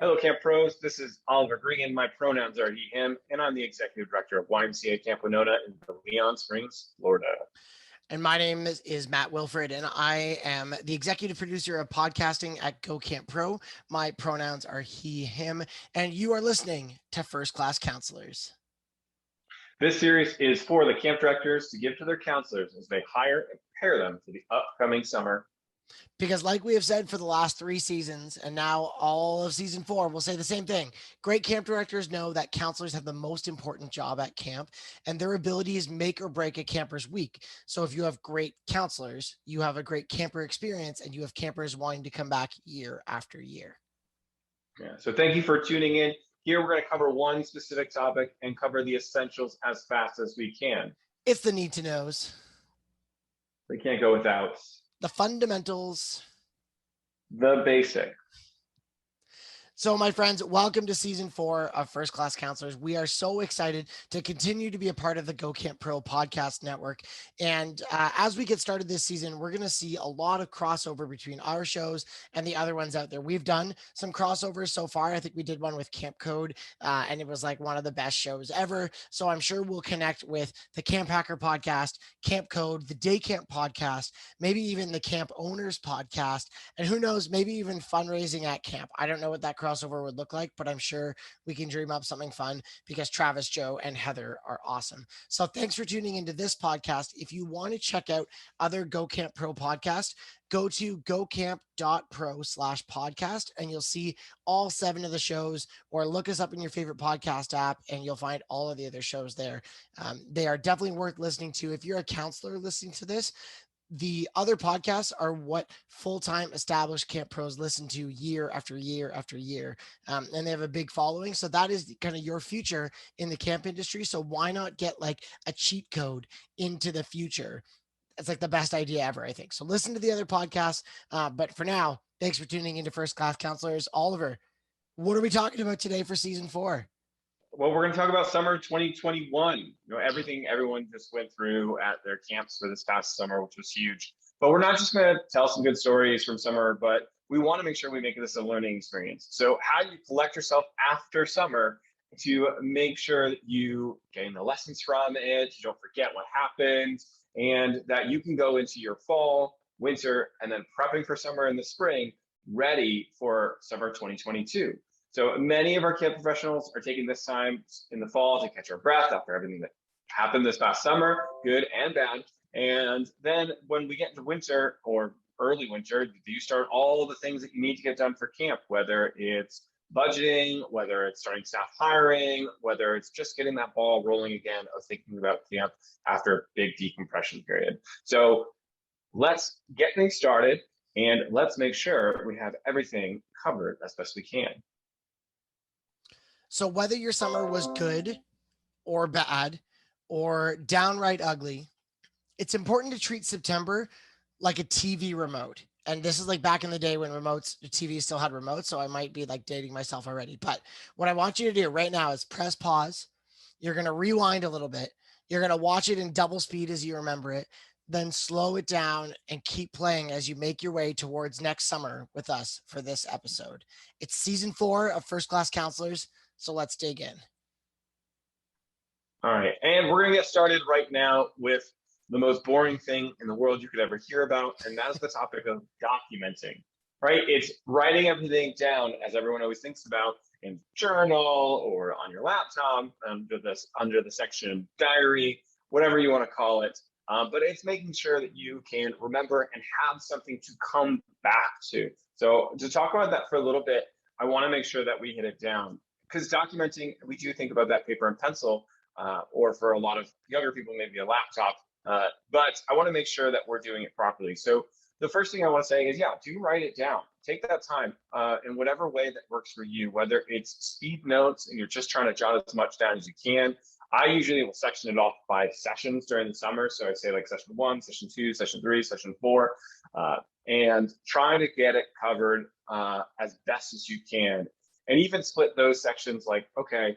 Hello, Camp Pros. This is Oliver Green. My pronouns are he, him, and I'm the Executive Director of YMCA Camp Winona in Leon Springs, Florida. And my name is Matt Wilfred, and I am the executive producer of podcasting at Go Camp Pro. My pronouns are he, him, and you are listening to First Class Counselors. This series is for the camp directors to give to their counselors as they hire and prepare them for the upcoming summer. Because like we have said for the last 3 seasons, and now all of season 4, we'll say the same thing. Great camp directors know that counselors have the most important job at camp, and their abilities make or break a camper's week. So if you have great counselors, you have a great camper experience, and you have campers wanting to come back year after year. Yeah, so thank you for tuning in. Here we're going to cover one specific topic and cover the essentials as fast as we can. It's the need to knows. We can't go without The fundamentals. the basic. So, my friends, welcome to season 4 of First Class Counselors. We are so excited to continue to be a part of the Go Camp Pro podcast network. And as we get started this season, we're going to see a lot of crossover between our shows and the other ones out there. We've done some crossovers so far. I think we did one with Camp Code, and it was like one of the best shows ever. So I'm sure we'll connect with the Camp Hacker podcast, Camp Code, the Day Camp podcast, maybe even the Camp Owners podcast, and who knows, maybe even fundraising at camp. I don't know what that crossover would look like, but I'm sure we can dream up something fun because Travis, Joe, and Heather are awesome. So thanks for tuning into this podcast. If you want to check out other Go Camp Pro podcasts, go to gocamp.pro/podcast and you'll see all 7 of the shows, or look us up in your favorite podcast app and you'll find all of the other shows there. They are definitely worth listening to. If you're a counselor listening to this, the other podcasts are what full-time established camp pros listen to year after year after year. And they have a big following. So that is kind of your future in the camp industry. So why not get like a cheat code into the future? It's like the best idea ever, I think. So listen to the other podcasts. But for now, thanks for tuning into First Class Counselors. Oliver, what are we talking about today for season 4? Well, we're going to talk about summer 2021. You know, everything everyone just went through at their camps for this past summer, which was huge. But we're not just going to tell some good stories from summer, but we want to make sure we make this a learning experience. So how do you collect yourself after summer to make sure that you gain the lessons from it, you don't forget what happened, and that you can go into your fall, winter, and then prepping for summer in the spring, ready for summer 2022. So many of our camp professionals are taking this time in the fall to catch our breath after everything that happened this past summer, good and bad. And then when we get into winter or early winter, you start all the things that you need to get done for camp, whether it's budgeting, whether it's starting staff hiring, whether it's just getting that ball rolling again of thinking about camp after a big decompression period. So let's get things started and let's make sure we have everything covered as best we can. So whether your summer was good or bad or downright ugly, it's important to treat September like a TV remote. And this is like back in the day when remotes, the TV still had remotes. So I might be like dating myself already. But what I want you to do right now is press pause. You're going to rewind a little bit. You're going to watch it in double speed as you remember it. Then slow it down and keep playing as you make your way towards next summer with us for this episode. It's season 4 of First Class Counselors. So let's dig in. All right. And we're going to get started right now with the most boring thing in the world you could ever hear about. And that's the topic of documenting, right? It's writing everything down, as everyone always thinks about, in journal or on your laptop under the section diary, whatever you want to call it. But it's making sure that you can remember and have something to come back to. So to talk about that for a little bit, I want to make sure that we hit it down. Because documenting, we do think about that paper and pencil, or for a lot of younger people, maybe a laptop. But I want to make sure that we're doing it properly. So the first thing I want to say is, do write it down. Take that time in whatever way that works for you, whether it's speed notes and you're just trying to jot as much down as you can. I usually will section it off by sessions during the summer. So I say like session 1, session 2, session 3, session 4, and try to get it covered as best as you can. And even split those sections like, okay,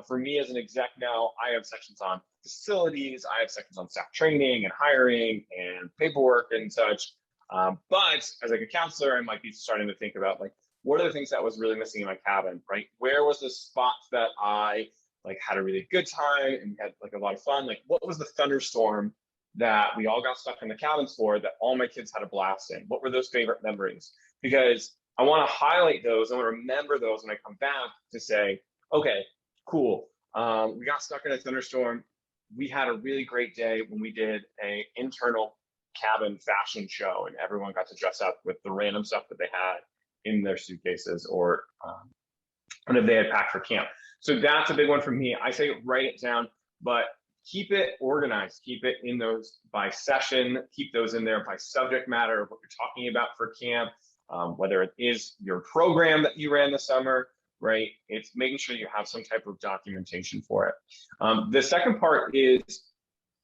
for me as an exec now, I have sections on facilities, I have sections on staff training and hiring and paperwork and such. But as like a counselor, I might be starting to think about like, what are the things that was really missing in my cabin, right? Where was the spots that I like had a really good time and had like a lot of fun? Like, what was the thunderstorm that we all got stuck in the cabins for that all my kids had a blast in? What were those favorite memories? Because I want to highlight those. I want to remember those when I come back to say, okay, cool. We got stuck in a thunderstorm. We had a really great day when we did an internal cabin fashion show, and everyone got to dress up with the random stuff that they had in their suitcases or whatever they had packed for camp. So that's a big one for me. I say write it down, but keep it organized. Keep it in those by session. Keep those in there by subject matter of what you're talking about for camp, whether it is your program that you ran this summer, right? It's making sure you have some type of documentation for it. The second part is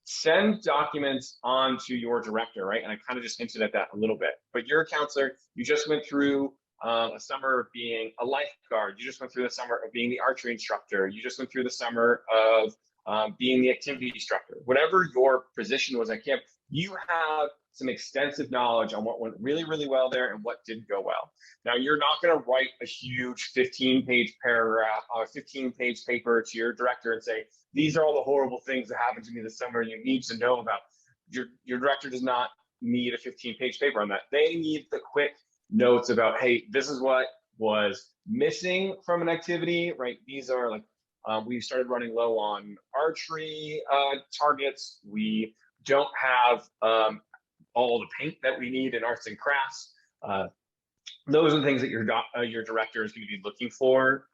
send documents on to your director, right? And I kind of just hinted at that a little bit, but you're a counselor, you just went through a summer of being a lifeguard, you just went through the summer of being the archery instructor, you just went through the summer of being the activity instructor, whatever your position was at camp, you have some extensive knowledge on what went really, really well there and what didn't go well. Now, you're not going to write a huge 15-page paragraph or 15-page paper to your director and say, these are all the horrible things that happened to me this summer you need to know about. Your director does not need a 15-page paper on that. They need the quick notes about, hey, this is what was missing from an activity, right? These are like, we started running low on archery targets. We don't have all the paint that we need in arts and crafts. Those are the things that your director is going to be looking for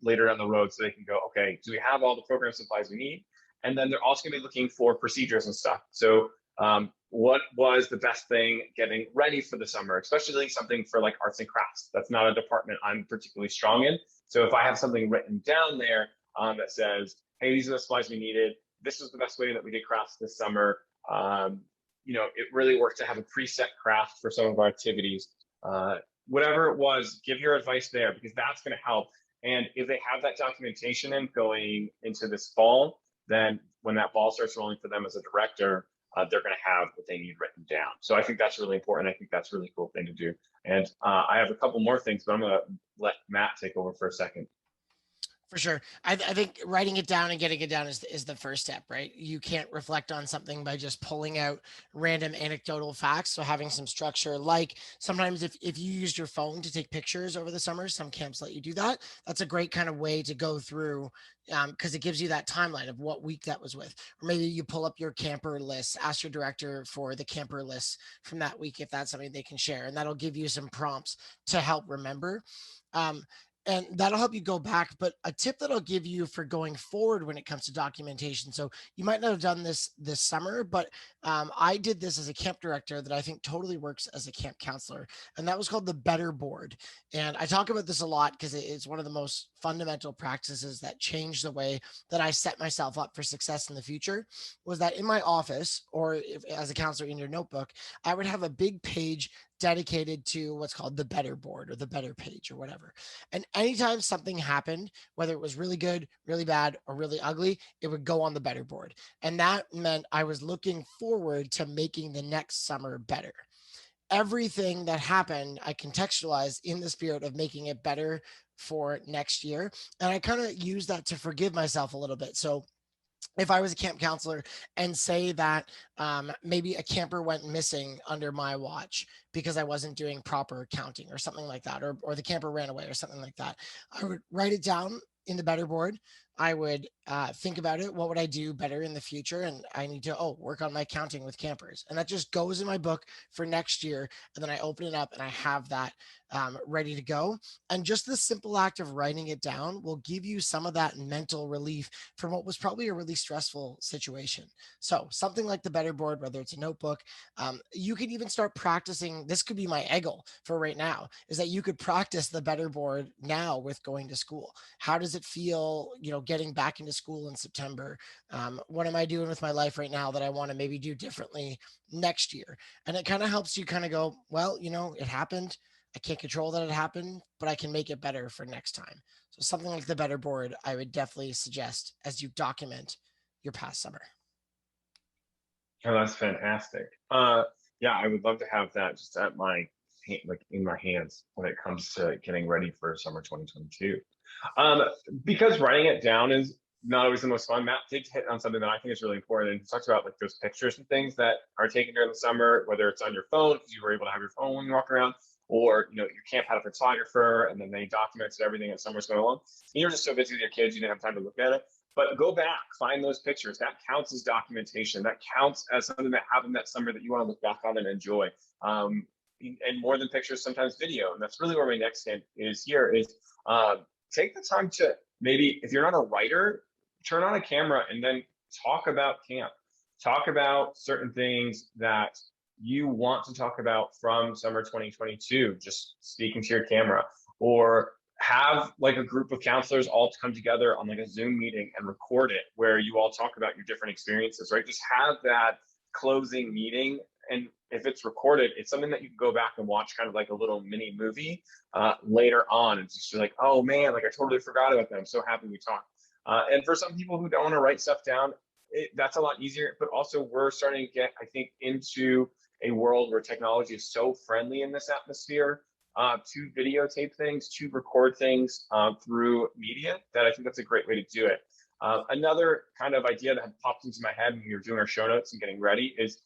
later down the road, so they can go, okay, do we have all the program supplies we need? And then they're also going to be looking for procedures and stuff. So what was the best thing getting ready for the summer, especially something for like arts and crafts? That's not a department I'm particularly strong in. So if I have something written down there that says, hey, these are the supplies we needed, this is the best way that we did crafts this summer. It really worked to have a preset craft for some of our activities. Whatever it was, give your advice there, because that's going to help. And if they have that documentation in going into this fall, then when that ball starts rolling for them as a director, they're going to have what they need written down. So I think that's really important. I think that's a really cool thing to do. And I have a couple more things, but I'm going to let Matt take over for a second. For sure. I think writing it down and getting it down is the first step, right? You can't reflect on something by just pulling out random anecdotal facts. So having some structure, like sometimes if you used your phone to take pictures over the summer, some camps let you do that. That's a great kind of way to go through because it gives you that timeline of what week that was with. Or maybe you pull up your camper list, ask your director for the camper list from that week if that's something they can share. And that'll give you some prompts to help remember. And that'll help you go back. But a tip that I'll give you for going forward when it comes to documentation. So you might not have done this summer, but I did this as a camp director that I think totally works as a camp counselor. And that was called the Better Board. And I talk about this a lot because it's one of the most fundamental practices that changed the way that I set myself up for success in the future. Was that in my office, or as a counselor in your notebook, I would have a big page dedicated to what's called the Better Board or the Better Page or whatever. And anytime something happened, whether it was really good, really bad, or really ugly, it would go on the Better Board. And that meant I was looking forward to making the next summer better. Everything that happened, I contextualized in the spirit of making it better for next year. And I kind of use that to forgive myself a little bit. So if I was a camp counselor and say that maybe a camper went missing under my watch because I wasn't doing proper counting or something like that, or the camper ran away or something like that, I would write it down in the Better Board. I would think about it. What would I do better in the future? And I need to, work on my counting with campers. And that just goes in my book for next year. And then I open it up and I have that ready to go. And just the simple act of writing it down will give you some of that mental relief from what was probably a really stressful situation. So something like the Better Board, whether it's a notebook, you can even start practicing. This could be my eggle for right now, is that you could practice the Better Board now with going to school. How does it feel, getting back into school in September? What am I doing with my life right now that I want to maybe do differently next year? And it kind of helps you kind of go, well, it happened. I can't control that it happened, but I can make it better for next time. So something like the Better Board, I would definitely suggest as you document your past summer. Oh, that's fantastic. Yeah, I would love to have that just at my like in my hands when it comes to getting ready for summer 2022. Because writing it down is not always the most fun. Matt did hit on something that I think is really important, and he talks about like those pictures and things that are taken during the summer, whether it's on your phone because you were able to have your phone when you walk around, or your camp had a photographer and then they documented everything as summer's going along. And you're just so busy with your kids, you didn't have time to look at it. But go back, find those pictures. That counts as documentation. That counts as something that happened that summer that you want to look back on and enjoy. And more than pictures, sometimes video. And that's really where my next hint is here is take the time to maybe, if you're not a writer, turn on a camera and then talk about camp. Talk about certain things that you want to talk about from summer 2022, just speaking to your camera, or have like a group of counselors all come together on like a Zoom meeting and record it where you all talk about your different experiences, right? Just have that closing meeting. And if it's recorded, it's something that you can go back and watch kind of like a little mini movie later on. And just like, oh man, like I totally forgot about that. I'm so happy we talked. And for some people who don't want to write stuff down, that's a lot easier. But also we're starting to get, I think, into a world where technology is so friendly in this atmosphere to videotape things, to record things through media, that I think that's a great way to do it. Another kind of idea that had popped into my head when we were doing our show notes and getting ready is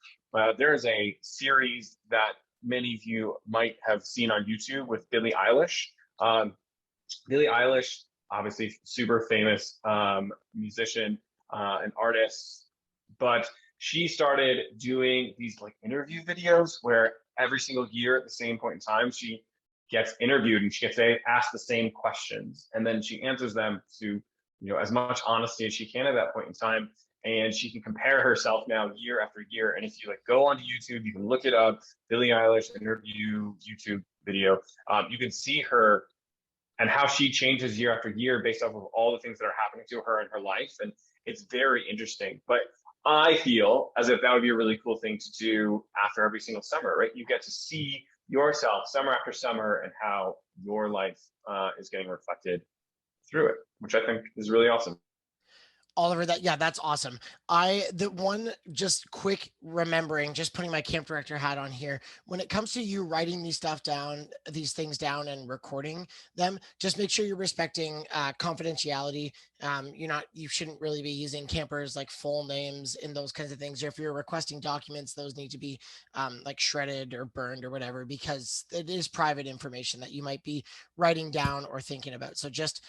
there is a series that many of you might have seen on YouTube with Billie Eilish. Billie Eilish, obviously super famous musician and artist, but she started doing these like interview videos where every single year at the same point in time, she gets interviewed and she gets asked the same questions, and then she answers them to as much honesty as she can at that point in time. And she can compare herself now year after year. And if you like go onto YouTube, you can look it up, Billie Eilish interview YouTube video. You can see her and how she changes year after year based off of all the things that are happening to her in her life. And it's very interesting. But I feel as if that would be a really cool thing to do after every single summer, right? You get to see yourself summer after summer and how your life is getting reflected through it, which I think is really awesome. Oliver, that's awesome. The one just quick remembering, just putting my camp director hat on here, when it comes to you writing these things down and recording them, just make sure you're respecting confidentiality. You shouldn't really be using campers like full names and those kinds of things. Or if you're requesting documents, those need to be like shredded or burned or whatever, because it is private information that you might be writing down or thinking about. So just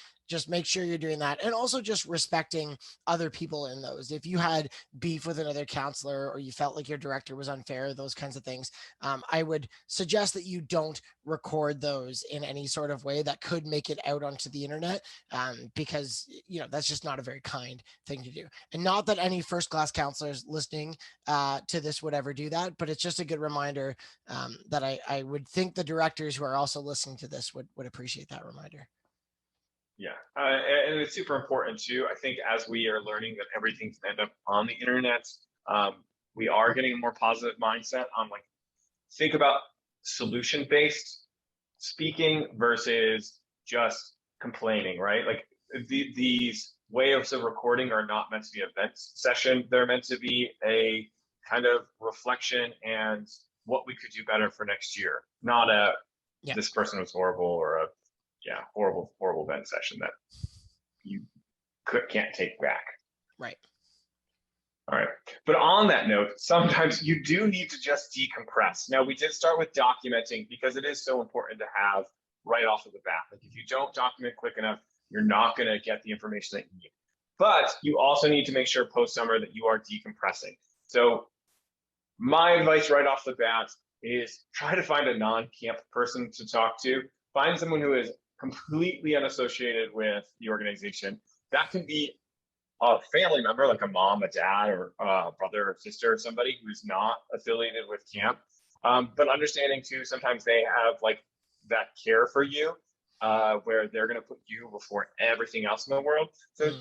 make sure you're doing that. And also just respecting other people in those. If you had beef with another counselor or you felt like your director was unfair, those kinds of things, I would suggest that you don't record those in any sort of way that could make it out onto the internet, because that's just not a very kind thing to do. And not that any first class counselors listening to this would ever do that, but it's just a good reminder that I would think the directors who are also listening to this would appreciate that reminder. Yeah, and it's super important too. I think as we are learning that everything can end up on the internet, we are getting a more positive mindset on like, think about solution-based speaking versus just complaining, right? Like these ways of recording are not meant to be a vent session. They're meant to be a kind of reflection and what we could do better for next year, not this person was horrible or a horrible vent session that you can't take back. Right. All right. But on that note, sometimes you do need to just decompress. Now, we did start with documenting because it is so important to have right off of the bat. Like if you don't document quick enough, you're not going to get the information that you need. But you also need to make sure post-summer that you are decompressing. So my advice right off the bat is try to find a non-camp person to talk to. Find someone who is completely unassociated with the organization. That can be a family member, like a mom, a dad, or a brother or sister, or somebody who's not affiliated with camp. But understanding too, sometimes they have like that care for you, where they're going to put you before everything else in the world. So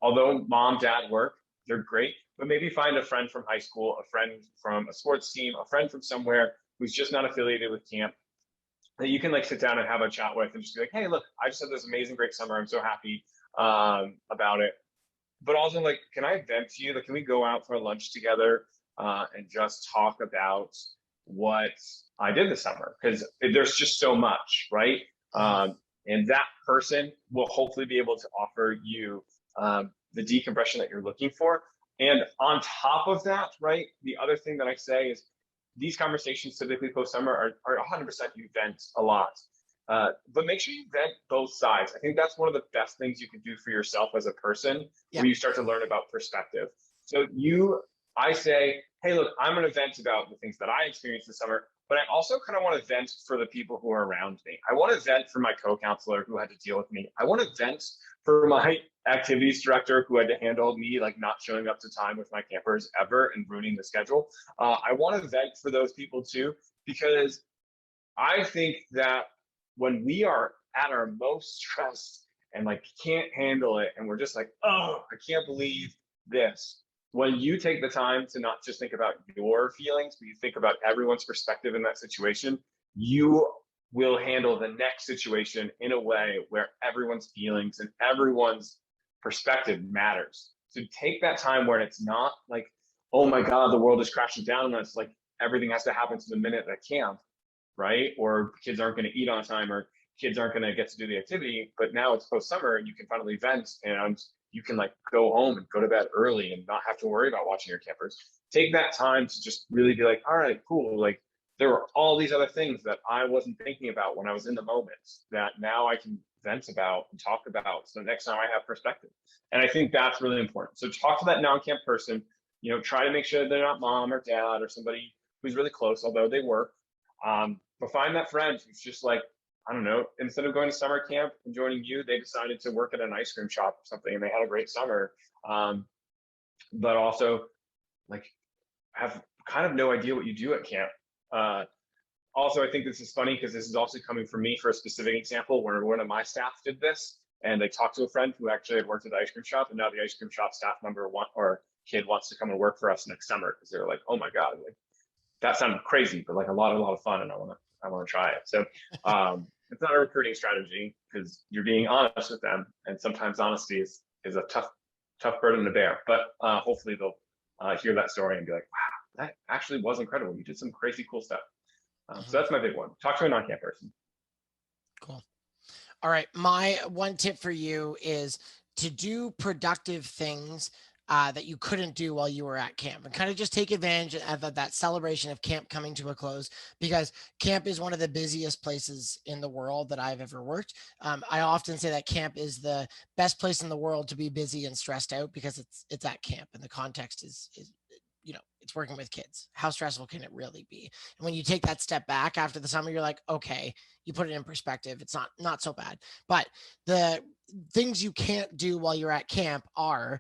although mom, dad work, they're great, but maybe find a friend from high school, a friend from a sports team, a friend from somewhere who's just not affiliated with camp, that you can like sit down and have a chat with and just be like, hey, look, I just had this amazing, great summer. I'm so happy about it. But also like, can I vent to you? Like, can we go out for lunch together and just talk about what I did this summer, because there's just so much, right? And that person will hopefully be able to offer you the decompression that you're looking for. And on top of that, right, the other thing that I say is these conversations typically post-summer are 100% you vent a lot. But make sure you vent both sides. I think that's one of the best things you can do for yourself as a person when you start to learn about perspective. So I say, hey, look, I'm going to vent about the things that I experienced this summer, but I also kind of want to vent for the people who are around me. I want to vent for my co-counselor who had to deal with me. I want to vent for my activities director who had to handle me like not showing up to time with my campers ever and ruining the schedule. I want to vent for those people too, because I think that when we are at our most stressed and like can't handle it and we're just like, oh, I can't believe this. When you take the time to not just think about your feelings, but you think about everyone's perspective in that situation, you will handle the next situation in a way where everyone's feelings and everyone's perspective matters. So take that time where it's not like, oh my God, the world is crashing down on us. Like everything has to happen to the minute at camp, right? Or kids aren't going to eat on time, or kids aren't going to get to do the activity. But now it's post-summer and you can finally vent and you can like go home and go to bed early and not have to worry about watching your campers. Take that time to just really be like, all right, cool. Like there were all these other things that I wasn't thinking about when I was in the moment that now I can vent about and talk about. So next time I have perspective. And I think that's really important. So talk to that non-camp person, try to make sure they're not mom or dad or somebody who's really close, although they work. But find that friend who's just like, I don't know, instead of going to summer camp and joining you, they decided to work at an ice cream shop or something and they had a great summer. But also like have kind of no idea what you do at camp. Also, I think this is funny because this is also coming from me for a specific example where one of my staff did this and they talked to a friend who actually had worked at the ice cream shop, and now the ice cream shop staff member kid wants to come and work for us next summer because they're like, oh my God, like that sounded crazy, but like a lot of fun, and I want to try it. So it's not a recruiting strategy because you're being honest with them, and sometimes honesty is a tough burden to bear. But hopefully they'll hear that story and be like, wow, that actually was incredible. You did some crazy cool stuff. So that's my big one. Talk to a non-camp person. Cool. All right. My one tip for you is to do productive things that you couldn't do while you were at camp, and kind of just take advantage of that celebration of camp coming to a close, because camp is one of the busiest places in the world that I've ever worked. I often say that camp is the best place in the world to be busy and stressed out because it's at camp and the context is it's working with kids. How stressful can it really be? And when you take that step back after the summer, you're like, okay, you put it in perspective. It's not so bad. But the things you can't do while you're at camp are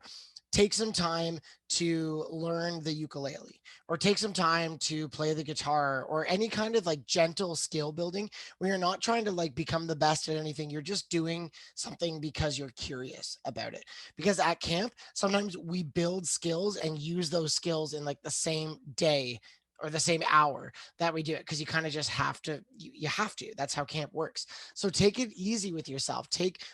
take some time to learn the ukulele, or take some time to play the guitar, or any kind of like gentle skill building where you're not trying to like become the best at anything. You're just doing something because you're curious about it. Because at camp, sometimes we build skills and use those skills in like the same day or the same hour that we do it, because you kind of just have to, you have to. That's how camp works. So take it easy with yourself.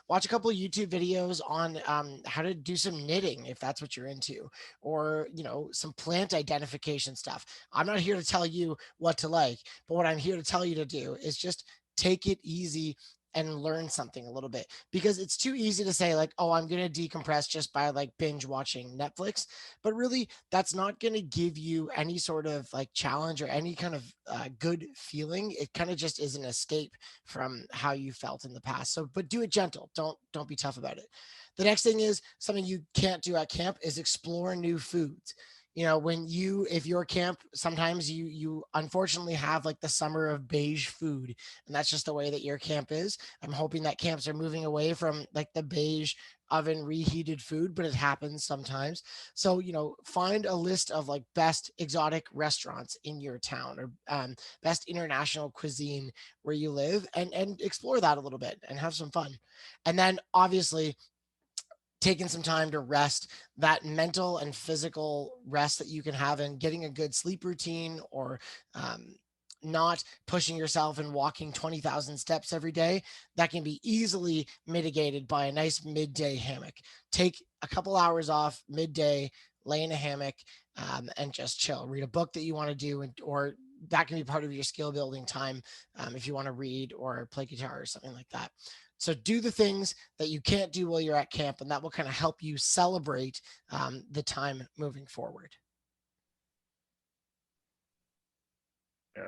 Watch a couple of YouTube videos on how to do some knitting if that's what you're into, or some plant identification stuff. I'm not here to tell you what to like, but what I'm here to tell you to do is just take it easy and learn something a little bit, because it's too easy to say like, oh, I'm going to decompress just by like binge watching Netflix. But really, that's not going to give you any sort of like challenge or any kind of good feeling. It kind of just is an escape from how you felt in the past. So, but do it gentle. Don't be tough about it. The next thing is something you can't do at camp is explore new foods. If you're camp, sometimes you unfortunately have like the summer of beige food, and that's just the way that your camp is. I'm hoping that camps are moving away from like the beige oven reheated food, but it happens sometimes. So, find a list of like best exotic restaurants in your town, or best international cuisine where you live, and explore that a little bit and have some fun. And then obviously, taking some time to rest, that mental and physical rest that you can have, and getting a good sleep routine, or not pushing yourself and walking 20,000 steps every day, that can be easily mitigated by a nice midday hammock. Take a couple hours off midday, lay in a hammock, and just chill. Read a book that you want to do, or that can be part of your skill building time if you want to read or play guitar or something like that. So do the things that you can't do while you're at camp, and that will kind of help you celebrate the time moving forward. Yeah.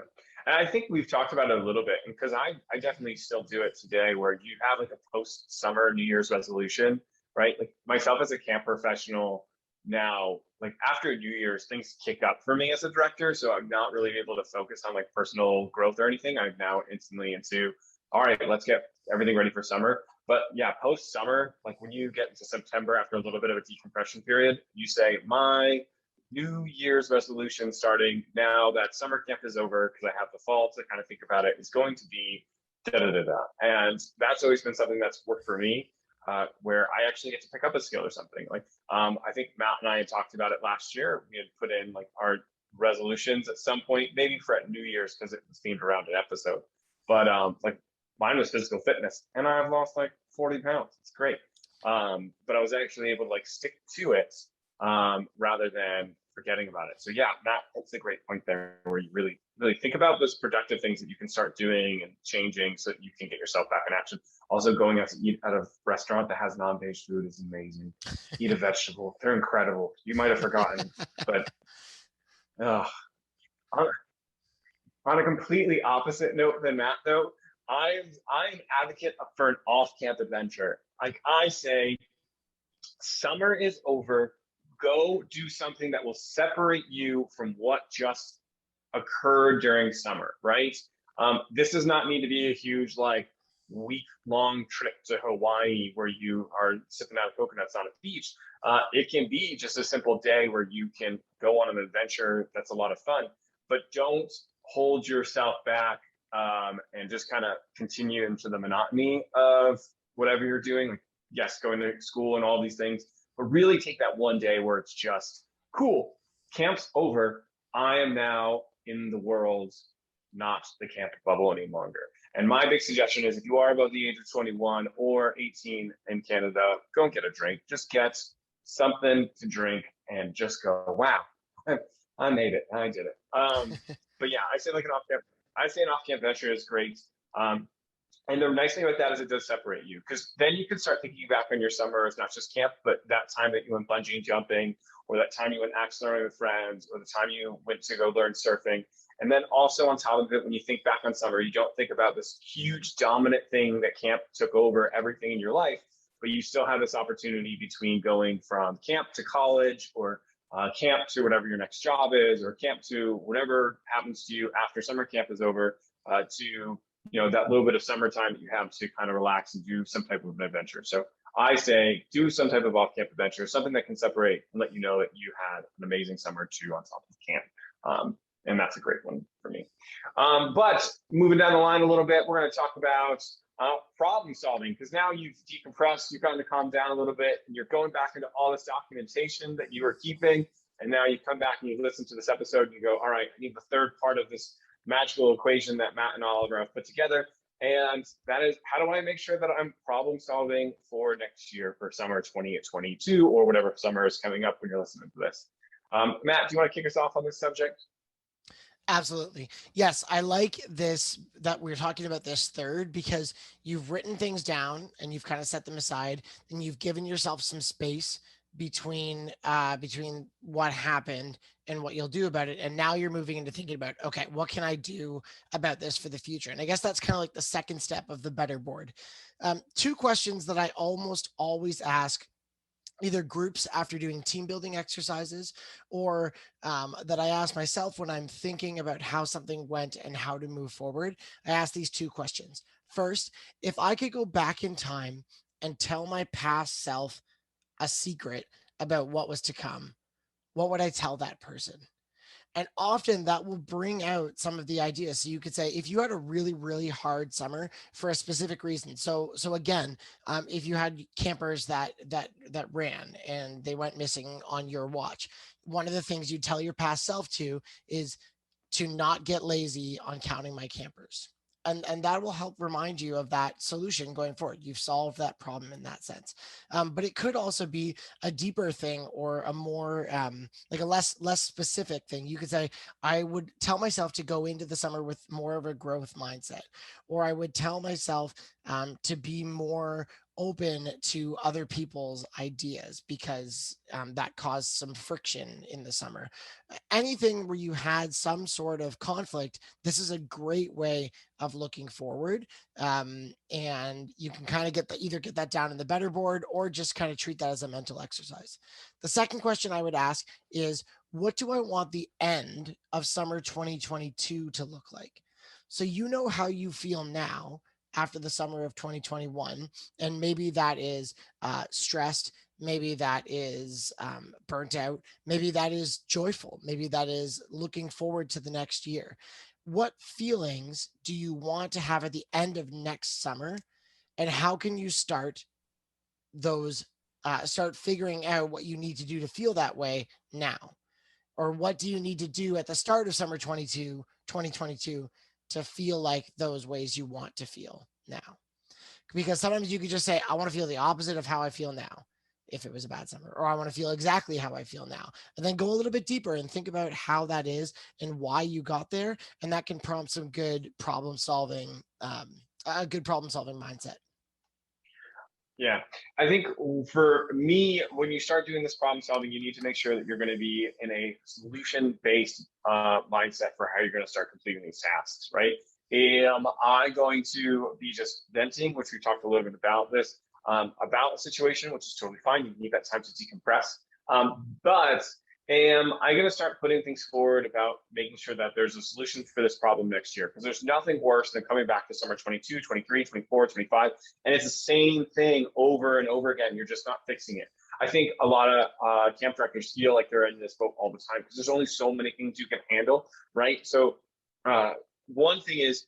And I think we've talked about it a little bit, because I definitely still do it today, where you have like a post-summer New Year's resolution, right? Like myself as a camp professional now, like after New Year's, things kick up for me as a director. So I'm not really able to focus on like personal growth or anything. I'm now instantly into, all right, let's get everything ready for summer. But yeah, post-summer, like when you get into September after a little bit of a decompression period, you say, my New Year's resolution starting now that summer camp is over, because I have the fall to kind of think about it, is going to be da da da da. And that's always been something that's worked for me, where I actually get to pick up a skill or something. Like I think Matt and I had talked about it last year. We had put in like our resolutions at some point, maybe for at New Year's, because it was themed around an episode. But like mine was physical fitness, and I've lost like 40 pounds. It's great. But I was actually able to like stick to it rather than forgetting about it. So yeah, Matt, that's a great point there, where you really, really think about those productive things that you can start doing and changing so that you can get yourself back in action. Also, going out to eat at a restaurant that has non-veg food is amazing. Eat a vegetable. They're incredible. You might have forgotten, but on a completely opposite note than Matt, though, I'm an advocate for an off-camp adventure. Like I say, summer is over. Go do something that will separate you from what just occurred during summer, right? This does not need to be a huge like week-long trip to Hawaii where you are sipping out coconuts on a beach. It can be just a simple day where you can go on an adventure that's a lot of fun, but don't hold yourself back and just kind of continue into the monotony of whatever you're doing. Like, yes, going to school and all these things, but really take that one day where it's just cool. Camp's over. I am now in the world, not the camp bubble any longer. And my big suggestion is, if you are above the age of 21 or 18 in Canada, go and get a drink. Just get something to drink and just go, wow, I made it. I did it. But yeah, I say like an off-camp venture is great. And the nice thing about that is it does separate you, because then you can start thinking back on your summer as not just camp, but that time that you went bungee jumping, or that time you went axe throwing with friends, or the time you went to go learn surfing. And then also on top of it, when you think back on summer, you don't think about this huge dominant thing that camp took over everything in your life, but you still have this opportunity between going from camp to college, or camp to whatever your next job is, or camp to whatever happens to you after summer camp is over, to that little bit of summertime that you have to kind of relax and do some type of an adventure. So I say do some type of off-camp adventure, something that can separate and let you know that you had an amazing summer too on top of camp. And that's a great one for me. But moving down the line a little bit, we're going to talk about problem solving, because now you've decompressed, you've gotten to calm down a little bit, and you're going back into all this documentation that you were keeping. And now you come back and you listen to this episode and you go, all right, I need the third part of this magical equation that Matt and Oliver have put together. And that is, how do I make sure that I'm problem solving for next year, for summer 2022, or whatever summer is coming up when you're listening to this? Matt, do you want to kick us off on this subject? Absolutely. Yes, I like this, that we're talking about this third, because you've written things down and you've kind of set them aside, and you've given yourself some space between what happened and what you'll do about it. And now you're moving into thinking about, okay, what can I do about this for the future? And I guess that's kind of like the second step of the better board. Two questions that I almost always ask either groups after doing team building exercises, or that I ask myself when I'm thinking about how something went and how to move forward. I ask these two questions. First, if I could go back in time and tell my past self a secret about what was to come, what would I tell that person? And often that will bring out some of the ideas. So you could say, if you had a really, really hard summer for a specific reason. So again, if you had campers that ran and they went missing on your watch, one of the things you tell your past self to is to not get lazy on counting my campers. and that will help remind you of that solution going forward. You've solved that problem in that sense. But it could also be a deeper thing, or a more like a less specific thing. You could say, I would tell myself to go into the summer with more of a growth mindset, or I would tell myself to be more open to other people's ideas, because that caused some friction in the summer. Anything where you had some sort of conflict, this is a great way of looking forward. And you can kind of either get that down in the better board, or just kind of treat that as a mental exercise. The second question I would ask is, what do I want the end of summer 2022 to look like? So you know how you feel now after the summer of 2021, and maybe that is stressed, maybe that is burnt out, maybe that is joyful, maybe that is looking forward to the next year. What feelings do you want to have at the end of next summer, and how can you start those start figuring out what you need to do to feel that way now? Or what do you need to do at the start of summer 2022 to feel like those ways you want to feel now? Because sometimes you could just say, I want to feel the opposite of how I feel now, if it was a bad summer, or I want to feel exactly how I feel now, and then go a little bit deeper and think about how that is and why you got there. And that can prompt some good problem solving, a good problem solving mindset. Yeah, I think for me, when you start doing this problem solving, you need to make sure that you're going to be in a solution-based mindset for how you're going to start completing these tasks, right? Am I going to be just venting, which we talked a little bit about this, about a situation, which is totally fine. You need that time to decompress. But am I going to start putting things forward about making sure that there's a solution for this problem next year? Because there's nothing worse than coming back to summer 22, 23, 24, 25, and it's the same thing over and over again. You're just not fixing it. I think a lot of camp directors feel like they're in this boat all the time, because there's only so many things you can handle, right? So one thing is,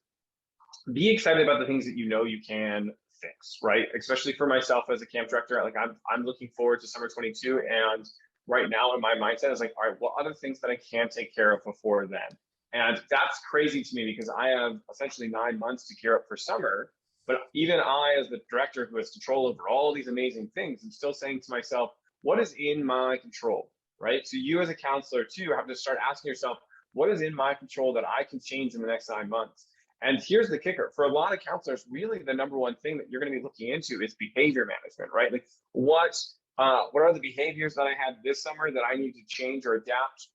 be excited about the things that you know you can fix, right? Especially for myself as a camp director, like I'm looking forward to summer 22, and right now in my mindset is like, all right, what other things that I can take care of before then? And that's crazy to me, because I have essentially 9 months to gear up for summer. But even I, as the director who has control over all these amazing things, I'm still saying to myself, what is in my control, right? So you as a counselor too have to start asking yourself, what is in my control that I can change in the next 9 months? And here's the kicker. For a lot of counselors, really the number one thing that you're going to be looking into is behavior management, right? Like what are the behaviors that I had this summer that I need to change or adapt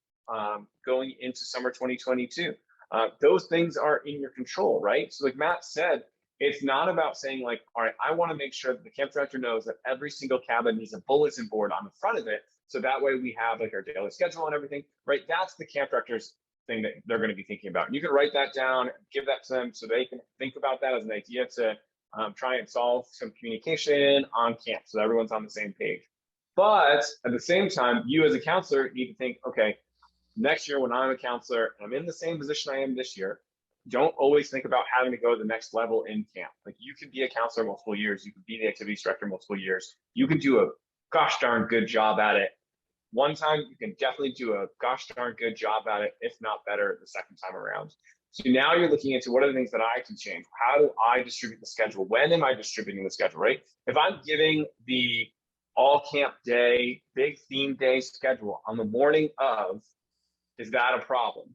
going into summer 2022? Those things are in your control, right? So like Matt said, it's not about saying like, all right, I want to make sure that the camp director knows that every single cabin needs a bulletin board on the front of it. So that way we have like our daily schedule and everything, right? That's the camp director's thing that they're going to be thinking about. And you can write that down, give that to them so they can think about that as an idea to try and solve some communication on camp so everyone's on the same page. But at the same time, you as a counselor need to think, okay, next year when I'm a counselor and I'm in the same position I am this year, don't always think about having to go to the next level in camp. Like you can be a counselor multiple years, you can be the activities director multiple years, you can do a gosh darn good job at it one time, you can definitely do a gosh darn good job at it, if not better, the second time around. So now you're looking into what are the things that I can change? How do I distribute the schedule? When am I distributing the schedule, right? If I'm giving the all camp day, big theme day schedule on the morning of, is that a problem?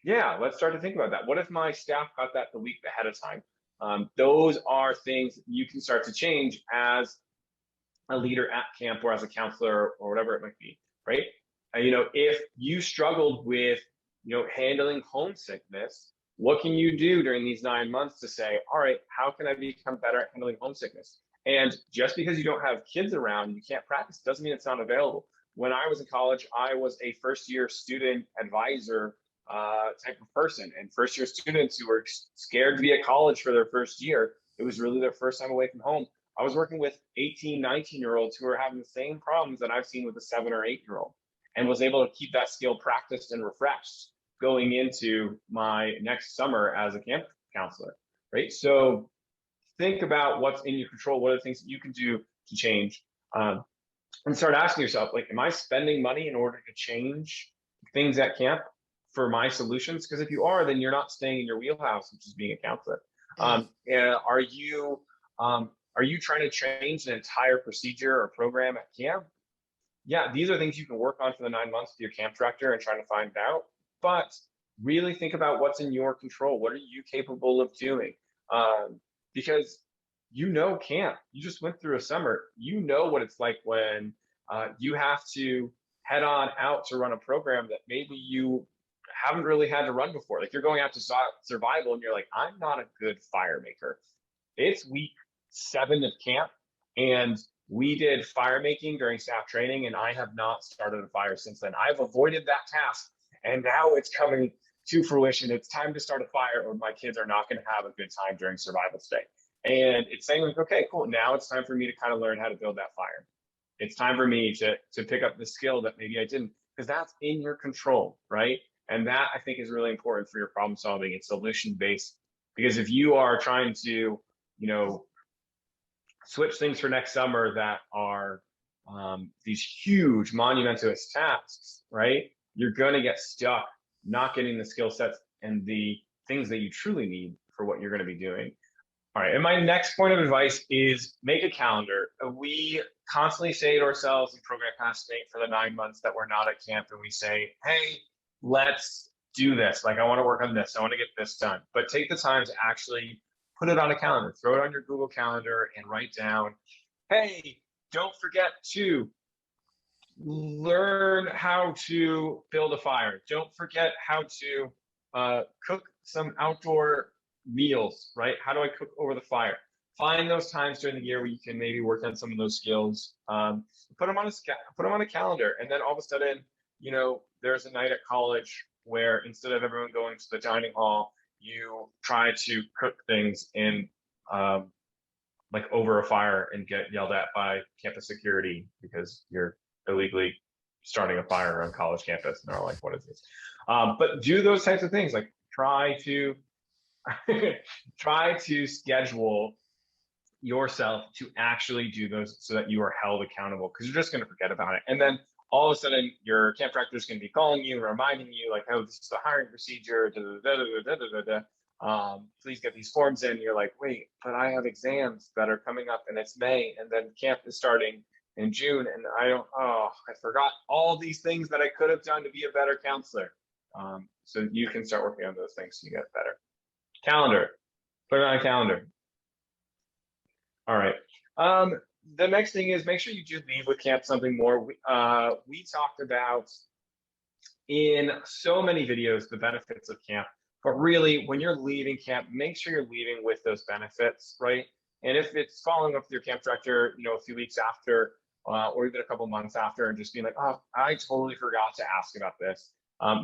Yeah, let's start to think about that. What if my staff got that the week ahead of time? Those are things you can start to change as a leader at camp or as a counselor or whatever it might be, right? If you struggled with, handling homesickness, what can you do during these 9 months to say, all right, how can I become better at handling homesickness? And just because you don't have kids around and you can't practice doesn't mean it's not available. When I was in college, I was a first-year student advisor type of person, and first-year students who were scared to be at college for their first year, it was really their first time away from home. I was working with 18, 19-year-olds who are having the same problems that I've seen with a 7 or 8-year-old, and was able to keep that skill practiced and refreshed going into my next summer as a camp counselor, right? So think about what's in your control. What are the things that you can do to change? And start asking yourself, like, am I spending money in order to change things at camp? for my solutions? Because if you are, then you're not staying in your wheelhouse, which is being a counselor. And are you trying to change an entire procedure or program at camp? Yeah, these are things you can work on for the 9 months with your camp director and trying to find out. But really think about what's in your control. What are you capable of doing? Because camp. You just went through a summer. You know what it's like when you have to head on out to run a program that maybe you haven't really had to run before. Like you're going out to survival and you're like, I'm not a good fire maker. It's week 7 of camp and we did fire making during staff training and I have not started a fire since then. I've avoided that task and now it's coming to fruition. It's time to start a fire or my kids are not going to have a good time during survival stay. And it's saying like, okay, cool. Now it's time for me to kind of learn how to build that fire. It's time for me to pick up the skill that maybe I didn't, because that's in your control, right? And that I think is really important for your problem solving. It's solution based, because if you are trying to, switch things for next summer that are these huge monumentous tasks, right? You're going to get stuck not getting the skill sets and the things that you truly need for what you're going to be doing. All right, and my next point of advice is make a calendar. We constantly say to ourselves in program casting for the 9 months that we're not at camp, and we say, hey, let's do this. Like, I want to work on this. I want to get this done. But take the time to actually put it on a calendar. Throw it on your Google Calendar and write down, hey, don't forget to learn how to build a fire. Don't forget how to cook some outdoor meals, right? How do I cook over the fire? Find those times during the year where you can maybe work on some of those skills. Put them on a calendar, and then all of a sudden, there's a night at college where instead of everyone going to the dining hall, you try to cook things in like over a fire and get yelled at by campus security because you're illegally starting a fire on college campus, and they're like, "What is this?" But do those types of things, like try to schedule yourself to actually do those so that you are held accountable, because you're just going to forget about it. And then all of a sudden your camp director is going to be calling you, reminding you like, oh, this is the hiring procedure, please get these forms in. You're like, wait, but I have exams that are coming up and it's May, and then camp is starting in June, and I forgot all these things that I could have done to be a better counselor. So you can start working on those things to get better. Calendar, put it on a calendar. All right. The next thing is make sure you do leave with camp something more. We talked about in so many videos the benefits of camp, but really when you're leaving camp, make sure you're leaving with those benefits, right? And if it's following up with your camp director, a few weeks after, or even a couple months after, and just being like, oh, I totally forgot to ask about this.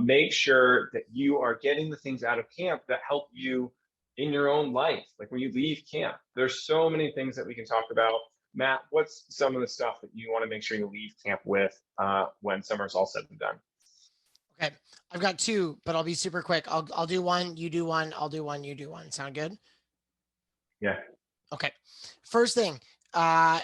Make sure that you are getting the things out of camp that help you in your own life. Like when you leave camp, there's so many things that we can talk about. Matt, what's some of the stuff that you want to make sure you leave camp with when summer's all said and done? Okay, I've got 2, but I'll be super quick. I'll do one, you do one, I'll do one, you do one. Sound good? Yeah. Okay. First thing, I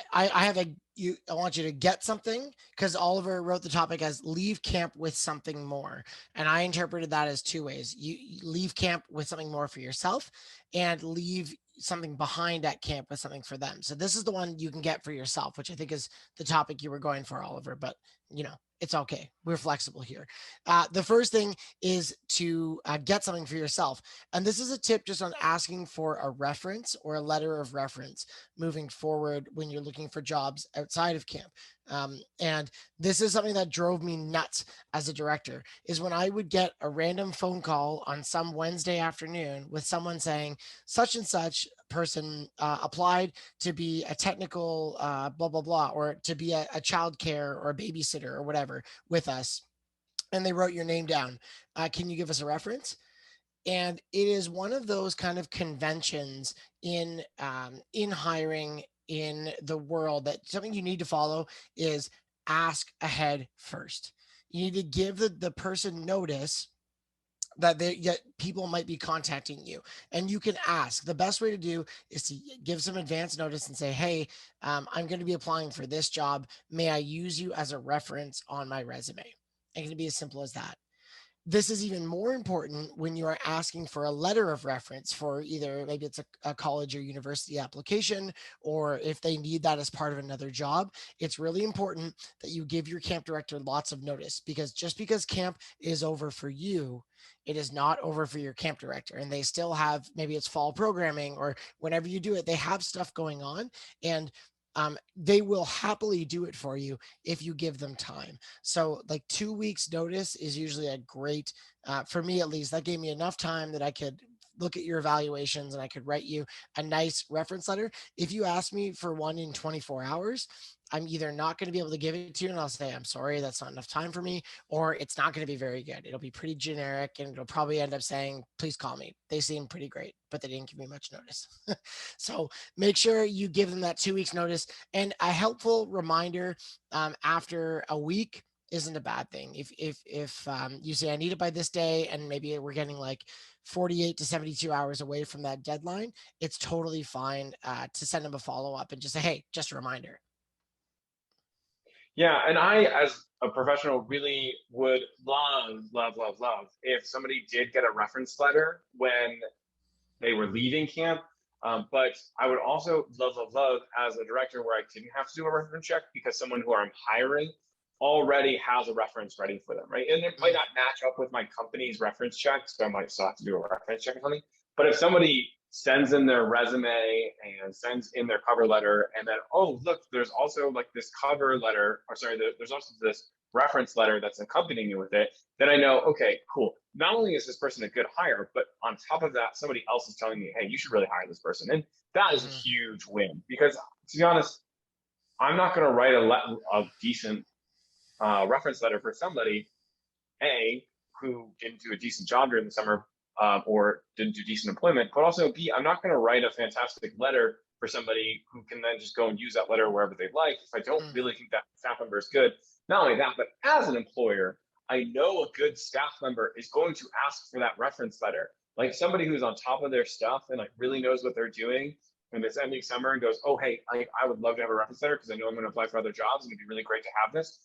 want you to get something, because Oliver wrote the topic as leave camp with something more. And I interpreted that as 2 ways. You leave camp with something more for yourself and leave something behind at camp with something for them. So this is the one you can get for yourself, which I think is the topic you were going for, Oliver, but it's okay. We're flexible here. The first thing is to get something for yourself. And this is a tip just on asking for a reference or a letter of reference moving forward when you're looking for jobs outside of camp. And this is something that drove me nuts as a director, is when I would get a random phone call on some Wednesday afternoon with someone saying such and such person applied to be a technical blah, blah, blah, or to be a childcare or a babysitter or whatever with us. And they wrote your name down. Can you give us a reference? And it is one of those kind of conventions in hiring in the world that something you need to follow is ask ahead first. You need to give the person notice that people might be contacting you, and you can ask. The best way to do is to give some advance notice and say, hey, I'm going to be applying for this job. May I use you as a reference on my resume? It can be as simple as that. This is even more important when you are asking for a letter of reference for either maybe it's a college or university application, or if they need that as part of another job. It's really important that you give your camp director lots of notice, because just because camp is over for you, it is not over for your camp director. And they still have, maybe it's fall programming, or whenever you do it, they have stuff going on, and they will happily do it for you if you give them time. So like 2 weeks notice is usually a great, for me at least, that gave me enough time that I could look at your evaluations and I could write you a nice reference letter. If you ask me for one in 24 hours, I'm either not going to be able to give it to you and I'll say, I'm sorry, that's not enough time for me, or it's not going to be very good. It'll be pretty generic and it'll probably end up saying, please call me. They seem pretty great, but they didn't give me much notice. So make sure you give them that 2 weeks notice. And a helpful reminder after a week isn't a bad thing. If you say I need it by this day, and maybe we're getting like 48 to 72 hours away from that deadline, it's totally fine to send them a follow up and just say, hey, just a reminder. Yeah, and I, as a professional, really would love if somebody did get a reference letter when they were leaving camp. But I would also love as a director where I didn't have to do a reference check, because someone who I'm hiring already has a reference ready for them, right? And it might not match up with my company's reference check, so I might still have to do a reference check or something. But if somebody sends in their resume and sends in their cover letter, and then, oh, look, there's also like this cover letter, or sorry, there's also this reference letter that's accompanying you with it, then I know, okay, cool. Not only is this person a good hire, but on top of that, somebody else is telling me, hey, you should really hire this person. And that is a huge win, because to be honest, I'm not going to write a decent reference letter for somebody, A, who didn't do a decent job during the summer, or didn't do decent employment, but also B, I'm not going to write a fantastic letter for somebody who can then just go and use that letter wherever they like if I don't really think that staff member is good. Not only that, but as an employer, I know a good staff member is going to ask for that reference letter. Like somebody who's on top of their stuff and like really knows what they're doing, and it's ending summer and goes, oh, hey, I would love to have a reference letter because I know I'm going to apply for other jobs and it'd be really great to have this.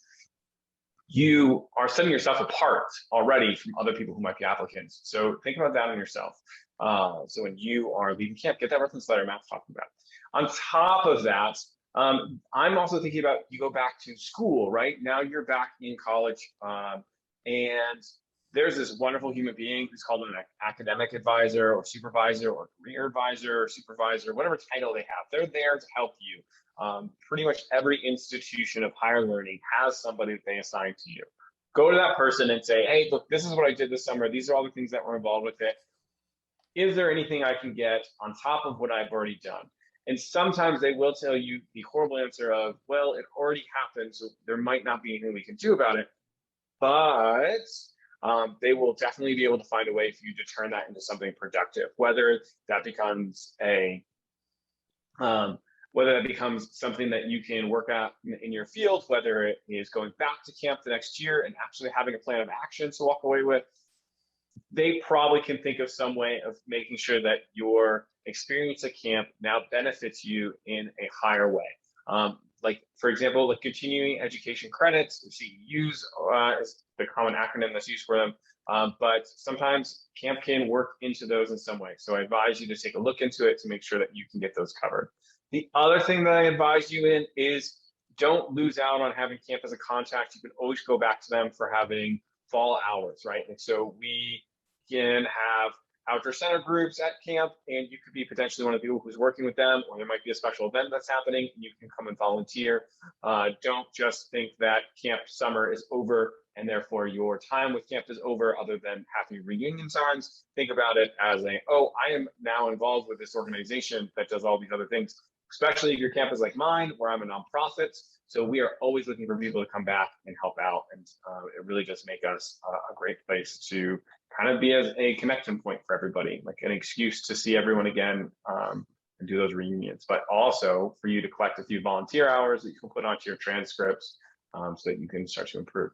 You are setting yourself apart already from other people who might be applicants. So think about that in yourself. So when you are leaving camp, get that reference letter Matt's talking about. On top of that, I'm also thinking about, you go back to school, right? Now you're back in college, and there's this wonderful human being who's called an academic advisor or supervisor or career advisor or supervisor, whatever title they have. They're there to help you. Pretty much every institution of higher learning has somebody that they assign to you. Go to that person and say, hey, look, this is what I did this summer. These are all the things that were involved with it. Is there anything I can get on top of what I've already done? And sometimes they will tell you the horrible answer of, well, it already happened, so there might not be anything we can do about it. But they will definitely be able to find a way for you to turn that into something productive, whether that becomes something that you can work at in your field, whether it is going back to camp the next year and actually having a plan of action to walk away with. They probably can think of some way of making sure that your experience at camp now benefits you in a higher way. Like, for example, like continuing education credits, CEUs is the common acronym that's used for them. But sometimes camp can work into those in some way. So I advise you to take a look into it to make sure that you can get those covered. The other thing that I advise you in is don't lose out on having camp as a contact. You can always go back to them for having fall hours, right? And so we can have outdoor center groups at camp, and you could be potentially one of the people who's working with them, or there might be a special event that's happening and you can come and volunteer. Don't just think that camp summer is over and therefore your time with camp is over, other than happy reunion times. Think about it as oh, I am now involved with this organization that does all these other things, especially if your camp is like mine, where I'm a nonprofit. So we are always looking for people to come back and help out. And it really does make us a great place to kind of be as a connection point for everybody, like an excuse to see everyone again and do those reunions, but also for you to collect a few volunteer hours that you can put onto your transcripts so that you can start to improve.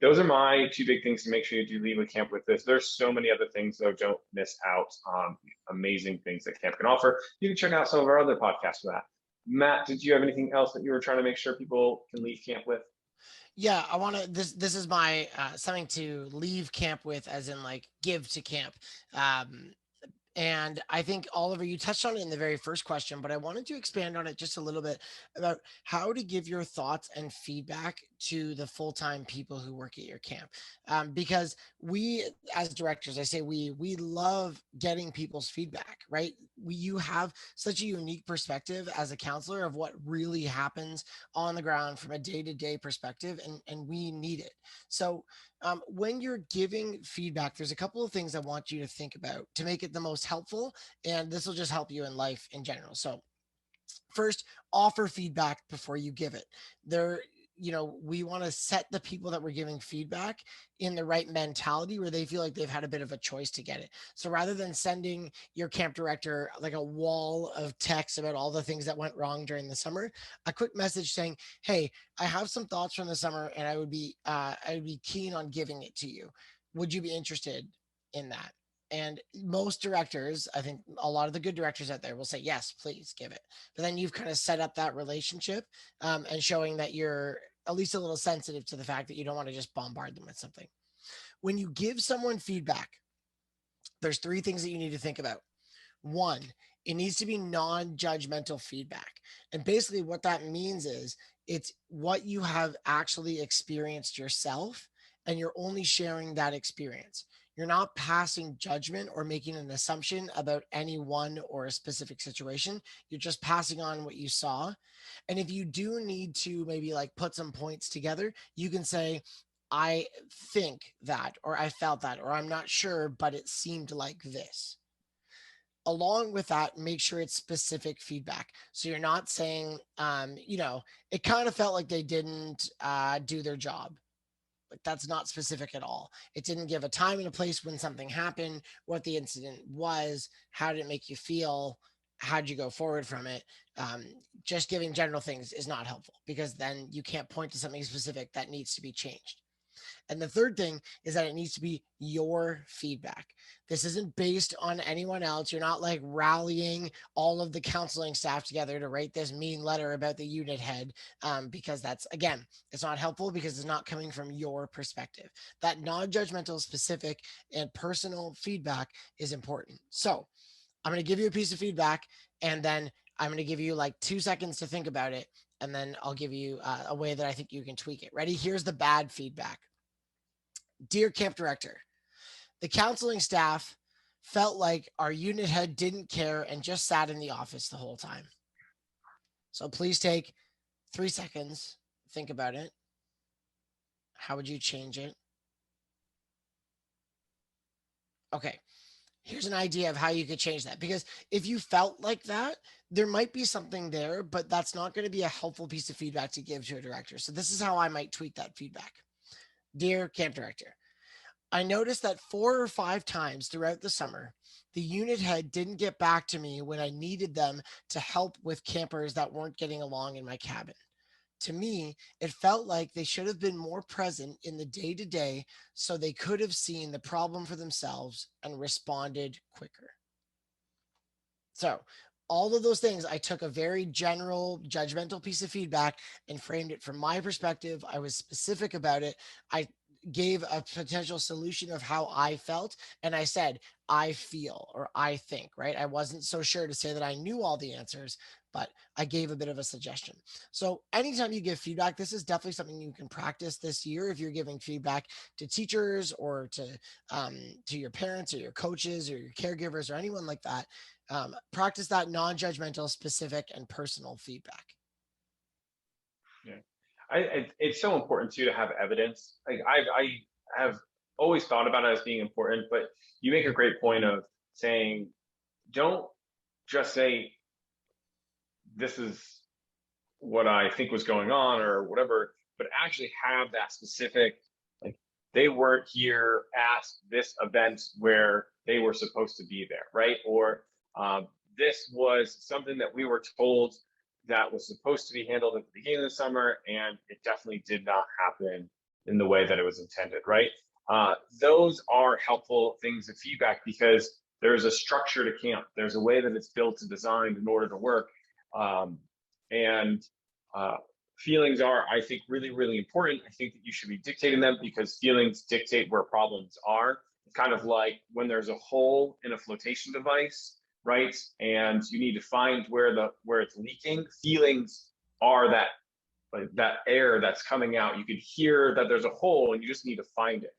Those are my two big things to make sure you do leave a camp with this. There's so many other things, though. Don't miss out on amazing things that camp can offer. You can check out some of our other podcasts for that. Matt, did you have anything else that you were trying to make sure people can leave camp with? Yeah, I want to. This is my something to leave camp with, as in like give to camp. Um, And I think, Oliver, you touched on it in the very first question, but I wanted to expand on it just a little bit about how to give your thoughts and feedback to the full-time people who work at your camp. Because we, as directors, I say we love getting people's feedback, right? You have such a unique perspective as a counselor of what really happens on the ground from a day-to-day perspective, and we need it. So when you're giving feedback, there's a couple of things I want you to think about to make it the most helpful, and this will just help you in life in general. So first, offer feedback before you give it. There, we want to set the people that we're giving feedback in the right mentality where they feel like they've had a bit of a choice to get it. So rather than sending your camp director like a wall of text about all the things that went wrong during the summer, a quick message saying, "Hey, I have some thoughts from the summer, and I would be keen on giving it to you. Would you be interested in that?" And most directors, I think a lot of the good directors out there will say, "Yes, please give it." But then you've kind of set up that relationship, and showing that you're at least a little sensitive to the fact that you don't want to just bombard them with something. When you give someone feedback, there's three things that you need to think about. One, it needs to be non-judgmental feedback. And basically what that means is it's what you have actually experienced yourself, and you're only sharing that experience. You're not passing judgment or making an assumption about anyone or a specific situation. You're just passing on what you saw. And if you do need to maybe like put some points together, you can say, "I think that," or "I felt that," or "I'm not sure, but it seemed like this." Along with that, make sure it's specific feedback. So you're not saying, "It kind of felt like they didn't do their job." Like that's not specific at all. It didn't give a time and a place when something happened, what the incident was, how did it make you feel, how did you go forward from it. Um, just giving general things is not helpful because then you can't point to something specific that needs to be changed. And the third thing is that it needs to be your feedback. This isn't based on anyone else. You're not like rallying all of the counseling staff together to write this mean letter about the unit head, because that's, again, it's not helpful because it's not coming from your perspective. That non-judgmental, specific, and personal feedback is important. So I'm going to give you a piece of feedback, and then I'm going to give you like 2 seconds to think about it. And then I'll give you a way that I think you can tweak it. Ready? Here's the bad feedback. "Dear camp director, the counseling staff felt like our unit head didn't care and just sat in the office the whole time. So please take 3 seconds, think about it. How would you change it?" Okay, here's an idea of how you could change that. Because if you felt like that, there might be something there, but that's not going to be a helpful piece of feedback to give to a director. So this is how I might tweak that feedback. "Dear camp director, I noticed that 4 or 5 times throughout the summer, the unit head didn't get back to me when I needed them to help with campers that weren't getting along in my cabin. To me, it felt like they should have been more present in the day to day so they could have seen the problem for themselves and responded quicker." So, all of those things, I took a very general, judgmental piece of feedback and framed it from my perspective. I was specific about it. I gave a potential solution of how I felt. And I said, "I feel," or "I think," right? I wasn't so sure to say that I knew all the answers, but I gave a bit of a suggestion. So, anytime you give feedback, this is definitely something you can practice this year if you're giving feedback to teachers or to your parents or your coaches or your caregivers or anyone like that. Practice that non-judgmental, specific, and personal feedback. Yeah. It's so important too to have evidence. Like I have always thought about it as being important, but you make a great point of saying, don't just say, "This is what I think was going on," or whatever, but actually have that specific, like, "They weren't here at this event where they were supposed to be there," right? Or "This was something that we were told that was supposed to be handled at the beginning of the summer, and it definitely did not happen in the way that it was intended," right? Those are helpful things of feedback because there's a structure to camp. There's a way that it's built and designed in order to work. And uh, feelings are, I think, really, really important. I think that you should be dictating them because feelings dictate where problems are. It's kind of like when there's a hole in a flotation device, right? And you need to find where it's leaking. Feelings are that air that's coming out. You can hear that there's a hole and you just need to find it.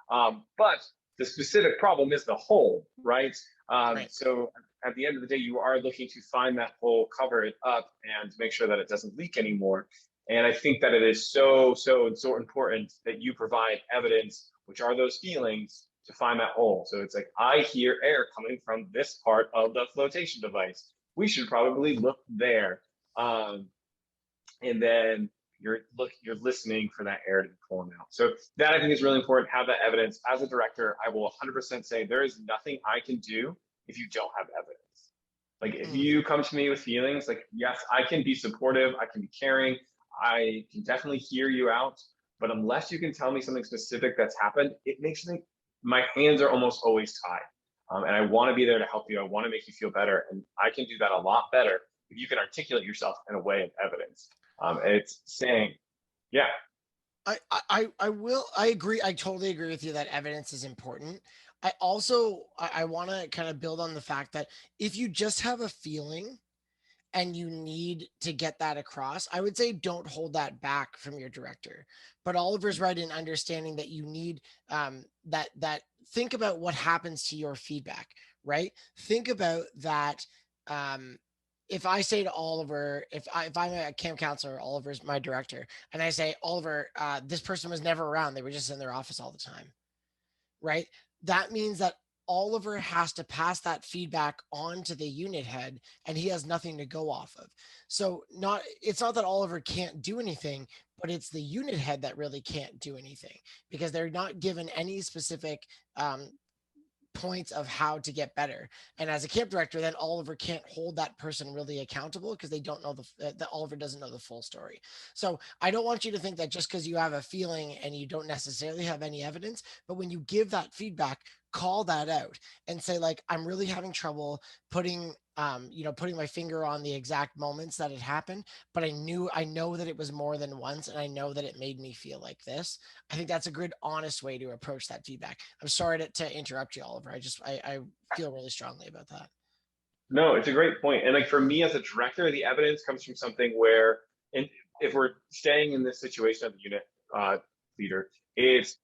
But the specific problem is the hole, right? Right. So at the end of the day, you are looking to find that hole, cover it up, and make sure that it doesn't leak anymore. And I think that it is so important that you provide evidence, which are those feelings, to find that hole. So it's like, I hear air coming from this part of the flotation device. We should probably look there. And then you're listening for that air to be pulling out. So that I think is really important. Have that evidence. As a director, I will 100% say there is nothing I can do if you don't have evidence. Like if you come to me with feelings, like yes, I can be supportive, I can be caring, I can definitely hear you out, but unless you can tell me something specific that's happened, it makes me, my hands are almost always tied. And I want to be there to help you. I want to make you feel better, and I can do that a lot better if you can articulate yourself in a way of evidence. It's saying, yeah. I agree. I totally agree with you that evidence is important. I want to kind of build on the fact that if you just have a feeling and you need to get that across, I would say don't hold that back from your director. But Oliver's right in understanding that you need that think about what happens to your feedback, right? Think about that. If I say to Oliver, if I'm a camp counselor, Oliver's my director, and I say, Oliver, this person was never around. They were just in their office all the time, right? That means that Oliver has to pass that feedback on to the unit head, and he has nothing to go off of. So it's not that Oliver can't do anything, but it's the unit head that really can't do anything because they're not given any specific points of how to get better. And as a camp director, then Oliver can't hold that person really accountable because they don't know that Oliver doesn't know the full story. So I don't want you to think that just because you have a feeling and you don't necessarily have any evidence, but when you give that feedback, call that out and say, like, I'm really having trouble putting putting my finger on the exact moments that it happened, but I know that it was more than once, and I know that it made me feel like this. I think that's a good, honest way to approach that feedback. I'm sorry to interrupt you, Oliver. I feel really strongly about that. No, it's a great point. And like for me as a director, the evidence comes from something where, and if we're staying in this situation of the unit leader, it's,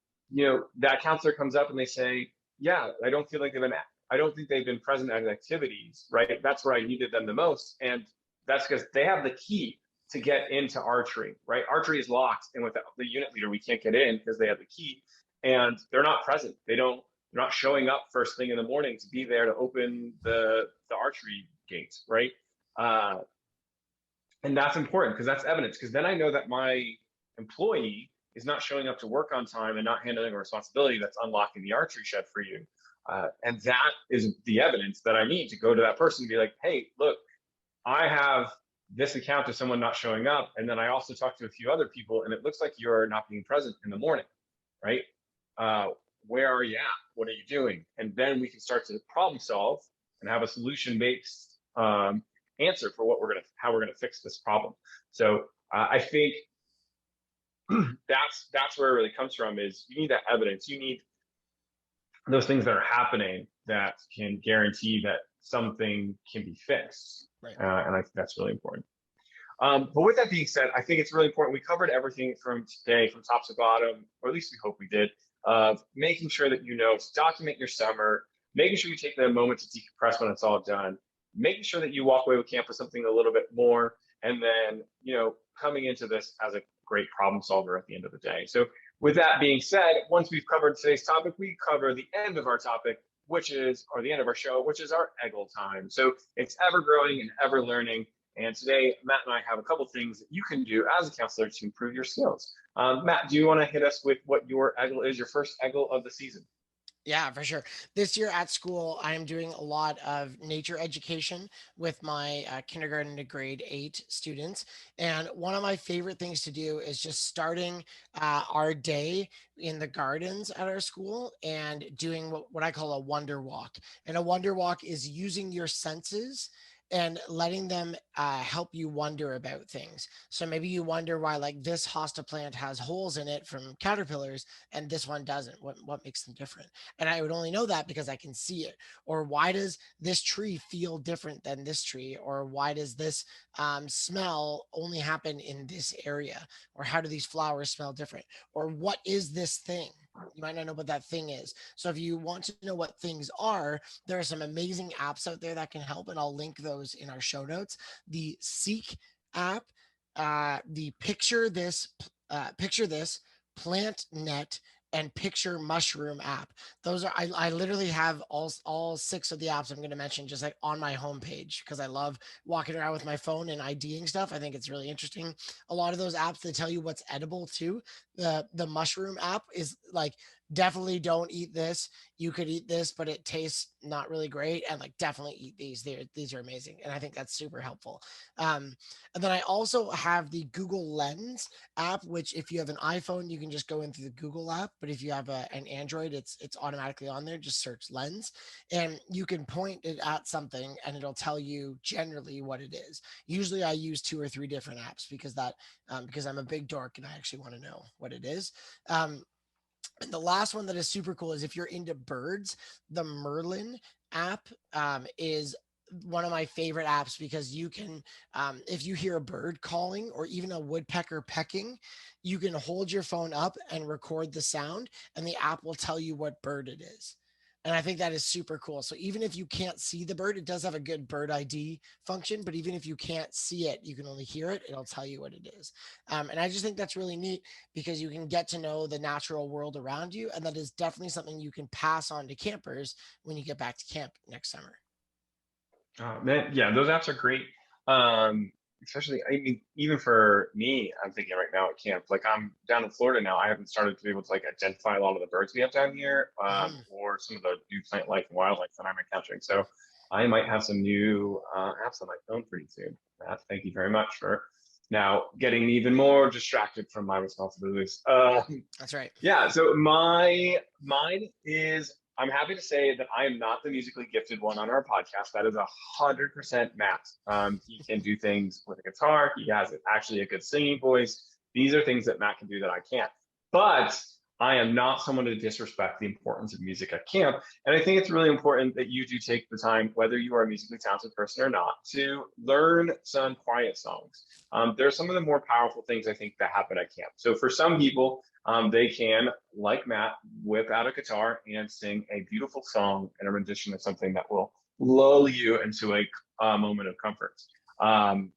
that counselor comes up and they say, yeah, I don't think they've been present at activities, right? That's where I needed them the most. And that's because they have the key to get into archery, right? Archery is locked. And with the unit leader, we can't get in because they have the key and they're not present. They're not showing up first thing in the morning to be there to open the archery gates, right? And that's important because that's evidence. Because then I know that my employee is not showing up to work on time and not handling a responsibility that's unlocking the archery shed for you. And that is the evidence that I need to go to that person and be like, hey, look, I have this account of someone not showing up. And then I also talked to a few other people, and it looks like you're not being present in the morning, right? Where are you at? What are you doing? And then we can start to problem solve and have a solution-based answer for how we're gonna fix this problem. So I think that's where it really comes from. Is you need that evidence. You need those things that are happening that can guarantee that something can be fixed. Right. And I think that's really important. But with that being said, I think it's really important. We covered everything from today, from top to bottom, or at least we hope we did, of making sure that to document your summer, making sure you take the moment to decompress when it's all done, making sure that you walk away with camp with something a little bit more, and then, coming into this as a great problem solver at the end of the day. So with that being said, once we've covered today's topic, we cover the end of our topic, or the end of our show, which is our Eggle time. So it's ever growing and ever learning. And today, Matt and I have a couple things that you can do as a counselor to improve your skills. Matt, do you want to hit us with what your Eggle is, your first Eggle of the season? Yeah, for sure. This year at school, I'm doing a lot of nature education with my kindergarten to grade 8 students. And one of my favorite things to do is just starting our day in the gardens at our school and doing what I call a wonder walk. And a wonder walk is using your senses and letting them help you wonder about things. So maybe you wonder why like this hosta plant has holes in it from caterpillars and this one doesn't. What makes them different? And I would only know that because I can see it. Or why does this tree feel different than this tree? Or why does this smell only happen in this area? Or how do these flowers smell different? Or what is this thing? You might not know what that thing is. So if you want to know what things are, there are some amazing apps out there that can help, and I'll link those in our show notes. The Seek app, the Picture This, Plant Net, and Picture Mushroom app. Those are I literally have all six of the apps I'm going to mention just like on my homepage because I love walking around with my phone and IDing stuff. I think it's really interesting. A lot of those apps, they tell you what's edible too. The mushroom app is like, definitely don't eat this. You could eat this, but it tastes not really great. And like, definitely eat these. These are amazing. And I think that's super helpful. And then I also have the Google Lens app, which if you have an iPhone, you can just go into the Google app. But if you have an Android, it's automatically on there. Just search lens and you can point it at something and it'll tell you generally what it is. Usually I use 2 or 3 different apps because I'm a big dork and I actually want to know what it is. And the last one that is super cool is if you're into birds, the Merlin app is one of my favorite apps because you can, if you hear a bird calling or even a woodpecker pecking, you can hold your phone up and record the sound, and the app will tell you what bird it is. And I think that is super cool. So even if you can't see the bird, it does have a good bird ID function, but even if you can't see it, you can only hear it, it'll tell you what it is. And I just think that's really neat because you can get to know the natural world around you. And that is definitely something you can pass on to campers when you get back to camp next summer. Man, yeah, those apps are great. Especially, I mean, even for me, I'm thinking right now at camp, like I'm down in Florida now. I haven't started to be able to like identify a lot of the birds we have down here, Mhm. or some of the new plant life and wildlife that I'm encountering. So I might have some new apps on my phone pretty soon. Matt, thank you very much for now getting me even more distracted from my responsibilities. That's right. Yeah, so mine is I'm happy to say that I am not the musically gifted one on our podcast. That is 100% Matt. He can do things with a guitar. He has actually a good singing voice. These are things that Matt can do that I can't. But I am not someone to disrespect the importance of music at camp. And I think it's really important that you do take the time, whether you are a musically talented person or not, to learn some quiet songs. There are some of the more powerful things I think that happen at camp. So for some people, they can, like Matt, whip out a guitar and sing a beautiful song and a rendition of something that will lull you into a moment of comfort. Um,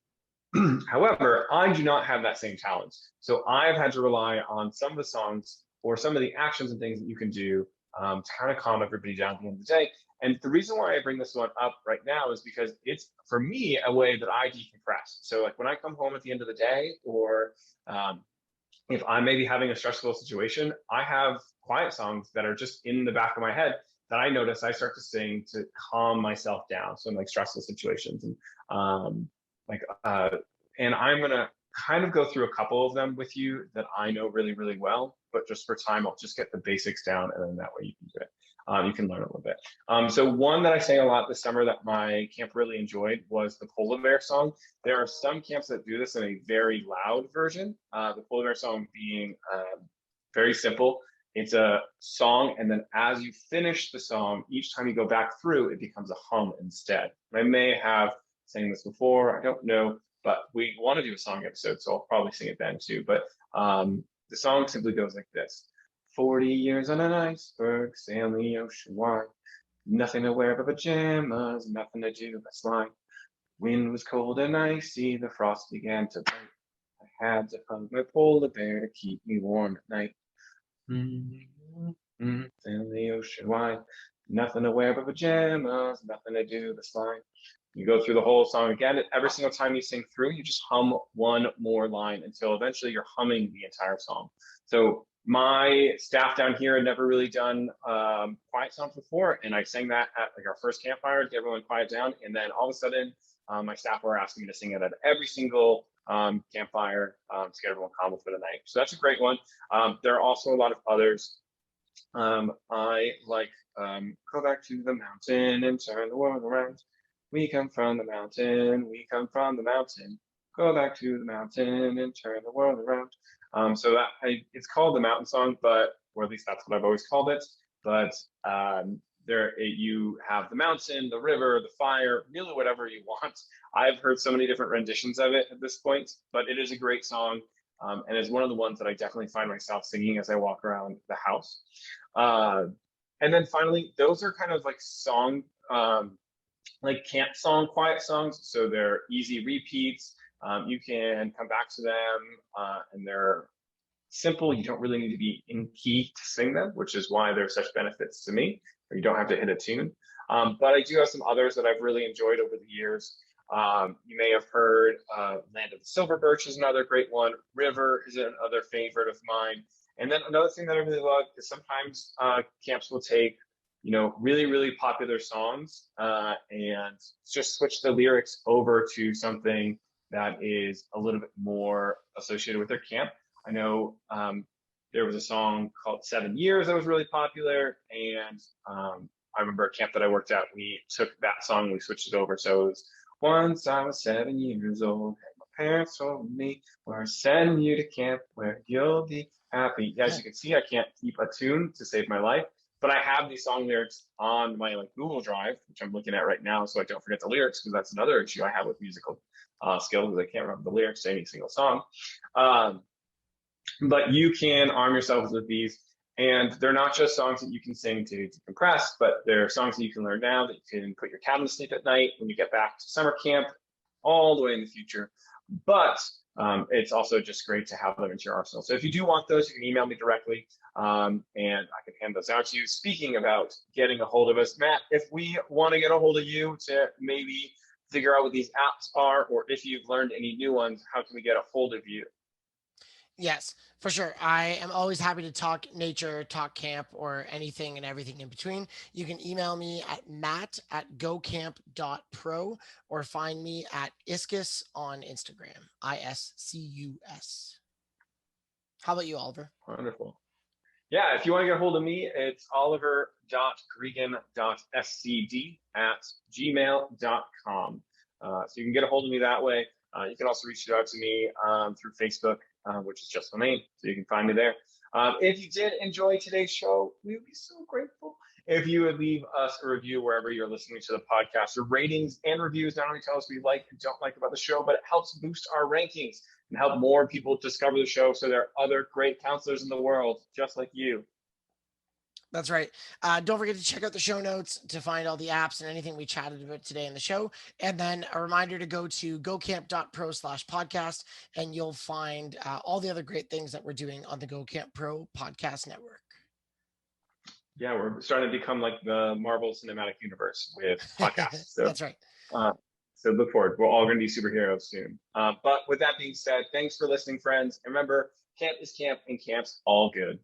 However, I do not have that same talent. So I've had to rely on some of the songs or some of the actions and things that you can do to kind of calm everybody down at the end of the day. And the reason why I bring this one up right now is because it's, for me, a way that I decompress. So like when I come home at the end of the day, or if I'm maybe having a stressful situation, I have quiet songs that are just in the back of my head that I notice I start to sing to calm myself down. So in like stressful situations, and like and I'm gonna kind of go through a couple of them with you that I know really, really well, but just for time, I'll just get the basics down, and then that way you can do it. You can learn a little bit. So one that I sang a lot this summer that my camp really enjoyed was the Polar Bear song. There are some camps that do this in a very loud version. The Polar Bear song being very simple. It's a song, and then as you finish the song, each time you go back through, it becomes a hum instead. I may have sang this before, I don't know, but we want to do a song episode, so I'll probably sing it then too. But the song simply goes like this. 40 years on an iceberg, sailing the ocean wide. Nothing to wear but pajamas, nothing to do but slide. Wind was cold and icy, the frost began to bite. I had to hug my polar bear to keep me warm at night. Sailing the ocean wide. Nothing to wear but pajamas, nothing to do but slide. You go through the whole song again. Every single time you sing through, you just hum one more line until eventually you're humming the entire song. So my staff down here had never really done quiet songs before, and I sang that at like our first campfire to get everyone quiet down. And then all of a sudden, my staff were asking me to sing it at every single campfire to get everyone calm for the night. So that's a great one. There are also a lot of others. I like go back to the mountain and turn the world around. We come from the mountain, we come from the mountain. Go back to the mountain and turn the world around. So it's called the Mountain Song, but or at least that's what I've always called it. But you have the mountain, the river, the fire, really whatever you want. I've heard so many different renditions of it at this point, but it is a great song. And it's one of the ones that I definitely find myself singing as I walk around the house. And then finally, those are kind of like like camp song, quiet songs. So they're easy repeats. You can come back to them and they're simple. You don't really need to be in key to sing them, which is why they're such benefits to me, or you don't have to hit a tune. But I do have some others that I've really enjoyed over the years. You may have heard Land of the Silver Birch is another great one. River is another favorite of mine. And then another thing that I really love is sometimes camps will take, really, really popular songs and just switch the lyrics over to something that is a little bit more associated with their camp. I know there was a song called 7 Years that was really popular. And I remember a camp that I worked at, we took that song and we switched it over. So it was, once I was 7 years old, and my parents told me, we're sending you to camp where you'll be happy. As you can see, I can't keep a tune to save my life, but I have these song lyrics on my Google Drive, which I'm looking at right now, so I don't forget the lyrics, because that's another issue I have with musical skills, because I can't remember the lyrics to any single song. But you can arm yourselves with these, and they're not just songs that you can sing to decompress, but they're songs that you can learn now that you can put your cabin to sleep at night when you get back to summer camp, all the way in the future. But it's also just great to have them into your arsenal. So if you do want those, you can email me directly, and I can hand those out to you. Speaking about getting a hold of us, Matt, if we want to get a hold of you to maybe figure out what these apps are, or if you've learned any new ones, how can we get a hold of you? Yes, for sure. I am always happy to talk nature, talk camp, or anything and everything in between. You can email me at matt@gocamp.pro or find me at Iscus on Instagram, ISCUS. How about you, Oliver? Wonderful. Yeah, if you want to get a hold of me, it's oliver.gregan.scd@gmail.com. So you can get a hold of me that way. You can also reach out to me through Facebook, which is just my name, so you can find me there. If you did enjoy today's show, we would be so grateful if you would leave us a review wherever you're listening to the podcast. Your ratings and reviews not only tell us what you like and don't like about the show, but it helps boost our rankings and help more people discover the show, so there are other great counselors in the world just like you. That's right. Don't forget to check out the show notes to find all the apps and anything we chatted about today in the show. And then a reminder to go to gocamp.pro/podcast, and you'll find all the other great things that we're doing on the Go Camp Pro podcast network. Yeah, we're starting to become like the Marvel Cinematic Universe with podcasts. So, That's right. So look forward. We're all going to be superheroes soon. But with that being said, thanks for listening, friends. And remember, camp is camp and camp's all good.